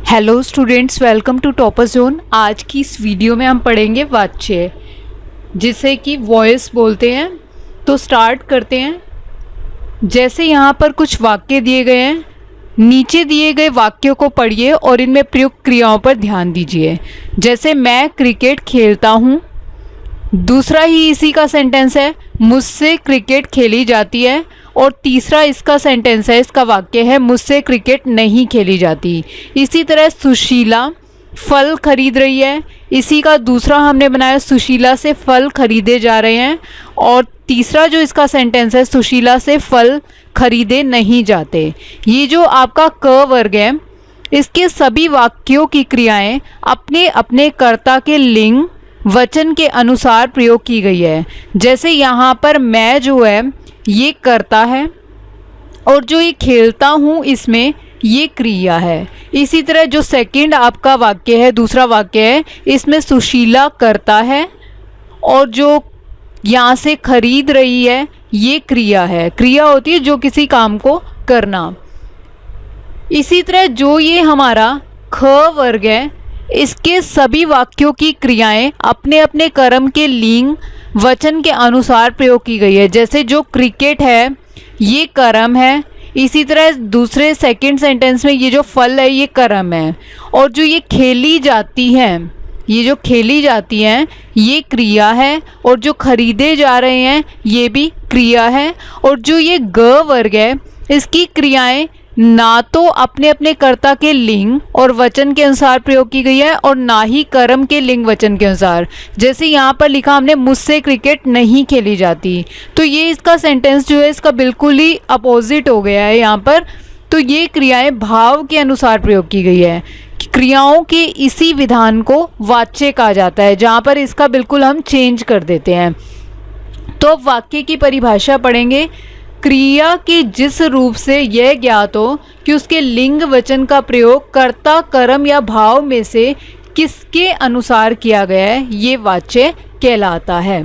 Hello students, welcome to Topper Zone. आज की इस वीडियो में हम पढ़ेंगे वाच्य, जिसे कि वॉइस बोलते हैं। तो स्टार्ट करते हैं। जैसे यहाँ पर कुछ वाक्य दिए गए हैं, नीचे दिए गए वाक्यों को पढ़िए और इनमें प्रयुक्त क्रियाओं पर ध्यान दीजिए। जैसे मैं क्रिकेट खेलता हूँ, दूसरा ही इसी का सेंटेंस है मुझसे क्रिकेट खेली जाती है, और तीसरा इसका सेंटेंस है, इसका वाक्य है मुझसे क्रिकेट नहीं खेली जाती। इसी तरह सुशीला फल खरीद रही है, इसी का दूसरा हमने बनाया सुशीला से फल खरीदे जा रहे हैं, और तीसरा जो इसका सेंटेंस है सुशीला से फल खरीदे नहीं जाते। ये जो आपका क वर्ग है, इसके सभी वाक्यों की क्रियाएं अपने अपने कर्ता के लिंग वचन के अनुसार प्रयोग की गई है। जैसे यहाँ पर मैं जो है ये कर्ता है, और जो ये खेलता हूँ इसमें ये क्रिया है। इसी तरह जो सेकंड आपका वाक्य है, दूसरा वाक्य है, इसमें सुशीला कर्ता है, और जो यहाँ से खरीद रही है ये क्रिया है। क्रिया होती है जो किसी काम को करना। इसी तरह जो ये हमारा ख वर्ग है, इसके सभी वाक्यों की क्रियाएं अपने अपने कर्म के लिंग वचन के अनुसार प्रयोग की गई है। जैसे जो क्रिकेट है ये कर्म है, इसी तरह दूसरे सेकंड सेंटेंस में ये जो फल है ये कर्म है, और जो ये खेली जाती हैं, ये जो खेली जाती हैं ये क्रिया है, और जो खरीदे जा रहे हैं ये भी क्रिया है। और जो ये ग वर्ग है, इसकी क्रियाएं ना तो अपने अपने कर्ता के लिंग और वचन के अनुसार प्रयोग की गई है, और ना ही कर्म के लिंग वचन के अनुसार। जैसे यहाँ पर लिखा हमने मुझसे क्रिकेट नहीं खेली जाती, तो ये इसका सेंटेंस जो है इसका बिल्कुल ही अपोजिट हो गया है यहाँ पर। तो ये क्रियाएं भाव के अनुसार प्रयोग की गई है। क्रियाओं के इसी विधान को वाच्य कहा जाता है, जहाँ पर इसका बिल्कुल हम चेंज कर देते हैं। तो अब वाक्य की परिभाषा पढ़ेंगे। क्रिया के जिस रूप से यह ज्ञात हो कि उसके लिंग वचन का प्रयोग कर्ता कर्म या भाव में से किसके अनुसार किया गया है, ये वाच्य कहलाता है।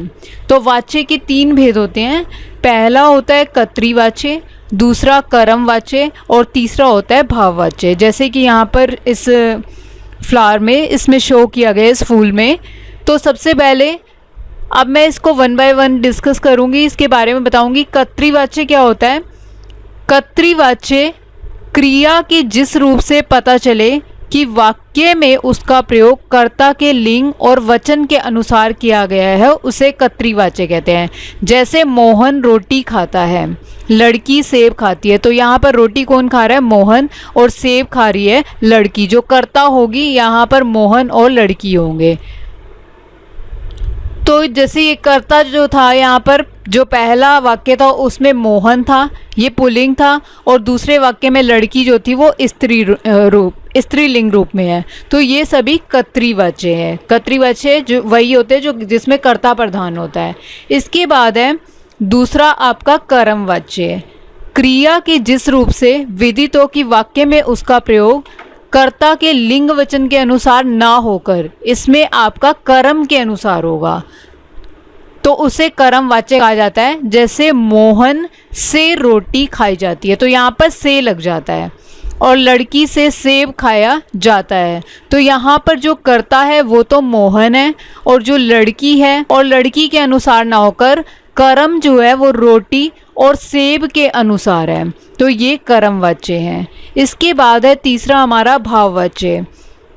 तो वाच्य के तीन भेद होते हैं। पहला होता है कर्तृवाच्य, दूसरा कर्मवाच्य, और तीसरा होता है भाववाच्य। जैसे कि यहाँ पर इस फ्लावर में इसमें शो किया गया इस फूल में। तो सबसे पहले अब मैं इसको वन बाय वन डिस्कस करूँगी, इसके बारे में बताऊँगी। कर्तृवाच्य क्या होता है? कर्तृवाच्य क्रिया के जिस रूप से पता चले कि वाक्य में उसका प्रयोग कर्ता के लिंग और वचन के अनुसार किया गया है, उसे कर्तृवाच्य कहते हैं। जैसे मोहन रोटी खाता है, लड़की सेब खाती है। तो यहाँ पर रोटी कौन खा रहा है? मोहन, और सेब खा रही है लड़की। जो कर्ता होगी यहाँ पर मोहन और लड़की होंगे। तो जैसे ये कर्ता जो था यहाँ पर, जो पहला वाक्य था उसमें मोहन था, ये पुल्लिंग था, और दूसरे वाक्य में लड़की जो थी वो स्त्रीलिंग रूप में है। तो ये सभी कर्तृवाच्य है। कर्तृवाच्य जो वही होते हैं जो जिसमें कर्ता प्रधान होता है। इसके बाद है दूसरा आपका कर्मवाच्य। क्रिया के जिस रूप से विदित हो कि वाक्य में उसका प्रयोग कर्ता के लिंग वचन के अनुसार ना होकर इसमें आपका कर्म के अनुसार होगा, तो उसे कर्मवाच्य कहा जाता है। जैसे मोहन से रोटी खाई जाती है, तो यहाँ पर से लग जाता है, और लड़की से सेब खाया जाता है। तो यहाँ पर जो कर्ता है वो तो मोहन है, और जो लड़की है, और लड़की के अनुसार ना होकर कर्म जो है वो रोटी और सेब के अनुसार है। तो ये कर्मवाच्य है। इसके बाद है तीसरा हमारा भाववाच्य।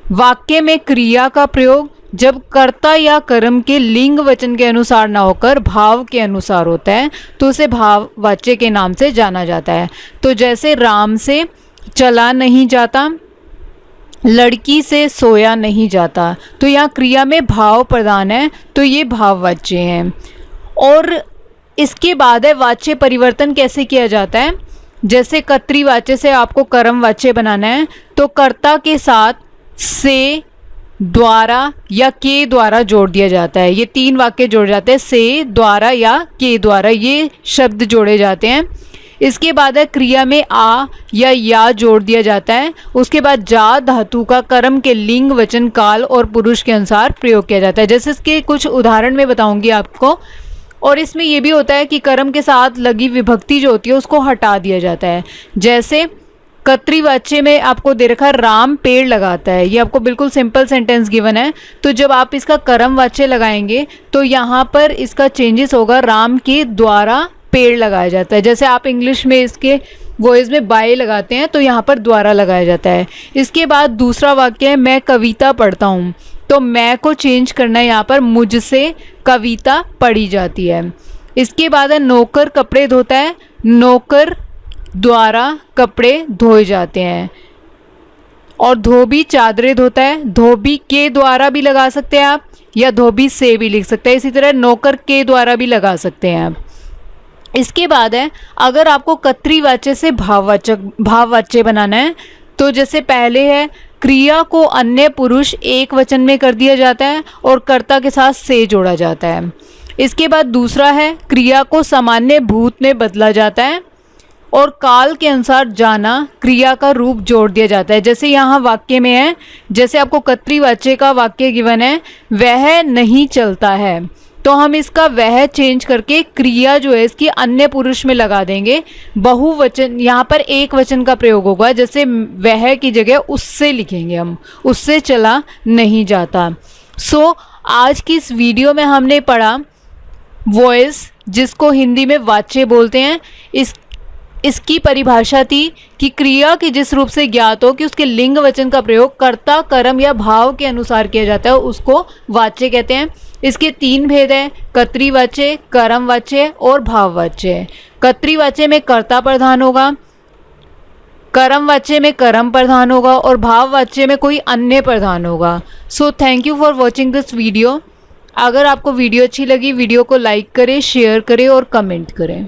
वाक्य में क्रिया का प्रयोग जब कर्ता या कर्म के लिंग वचन के अनुसार ना होकर भाव के अनुसार होता है, तो उसे भाववाच्य के नाम से जाना जाता है। तो जैसे राम से चला नहीं जाता, लड़की से सोया नहीं जाता। तो यहाँ क्रिया में भाव प्रधान है, तो ये भाववाच्य है। और इसके बाद है वाच्य परिवर्तन कैसे किया जाता है। जैसे कर्तृवाच्य से आपको कर्मवाच्य बनाना है, तो कर्ता के साथ से, द्वारा या के द्वारा जोड़ दिया जाता है। ये तीन वाक्य जोड़ जाते हैं, से, द्वारा या के द्वारा, ये शब्द जोड़े जाते हैं। इसके बाद है क्रिया में आ या जोड़ दिया जाता है। उसके बाद जा धातु का कर्म के लिंग वचन काल और पुरुष के अनुसार प्रयोग किया जाता है। जैसे इसके कुछ उदाहरण में बताऊंगी आपको। और इसमें यह भी होता है कि कर्म के साथ लगी विभक्ति जो होती है उसको हटा दिया जाता है। जैसे कर्तृवाच्य में आपको दे रखा है राम पेड़ लगाता है, ये आपको बिल्कुल सिंपल सेंटेंस गिवन है। तो जब आप इसका कर्मवाच्य लगाएंगे तो यहाँ पर इसका चेंजेस होगा, राम के द्वारा पेड़ लगाया जाता है। जैसे आप इंग्लिश में इसके वॉइस में बाय लगाते हैं तो यहाँ पर द्वारा लगाया जाता है। इसके बाद दूसरा वाक्य है मैं कविता पढ़ता हूँ, तो मैं को चेंज करना है, यहाँ पर मुझसे कविता पढ़ी जाती है। इसके बाद है नौकर कपड़े धोता है, नौकर द्वारा कपड़े धोए जाते हैं। और धोबी चादरें धोता है, धोबी के द्वारा भी लगा सकते हैं आप, या धोबी से भी लिख सकते हैं। इसी तरह नौकर के द्वारा भी लगा सकते हैं आप। इसके बाद है अगर आपको कर्तृवाच्य से भाववाच्य बनाना है, तो जैसे पहले है क्रिया को अन्य पुरुष एक वचन में कर दिया जाता है और कर्ता के साथ से जोड़ा जाता है। इसके बाद दूसरा है क्रिया को सामान्य भूत में बदला जाता है और काल के अनुसार जाना क्रिया का रूप जोड़ दिया जाता है। जैसे यहाँ वाक्य में है, जैसे आपको कर्तृवाच्य का वाक्य गिवन है वह नहीं चलता है, तो हम इसका वह चेंज करके क्रिया जो है इसकी अन्य पुरुष में लगा देंगे। बहुवचन यहाँ पर एक वचन का प्रयोग होगा, जैसे वह की जगह उससे लिखेंगे हम, उससे चला नहीं जाता। सो आज की इस वीडियो में हमने पढ़ा वॉइस, जिसको हिंदी में वाच्य बोलते हैं। इसकी परिभाषा थी कि क्रिया की जिस रूप से ज्ञात हो कि उसके लिंग वचन का प्रयोग कर्ता कर्म या भाव के अनुसार किया जाता है, उसको वाच्य कहते हैं। इसके 3 भेद हैं, कर्तृवाच्य, कर्मवाच्य और भाववाच्य। कर्तृवाच्य में कर्ता प्रधान होगा, कर्मवाच्य में कर्म प्रधान होगा और भाववाच्य में कोई अन्य प्रधान होगा। So thank you for watching this video. अगर आपको वीडियो अच्छी लगी, वीडियो को लाइक करें, शेयर करें और कमेंट करें।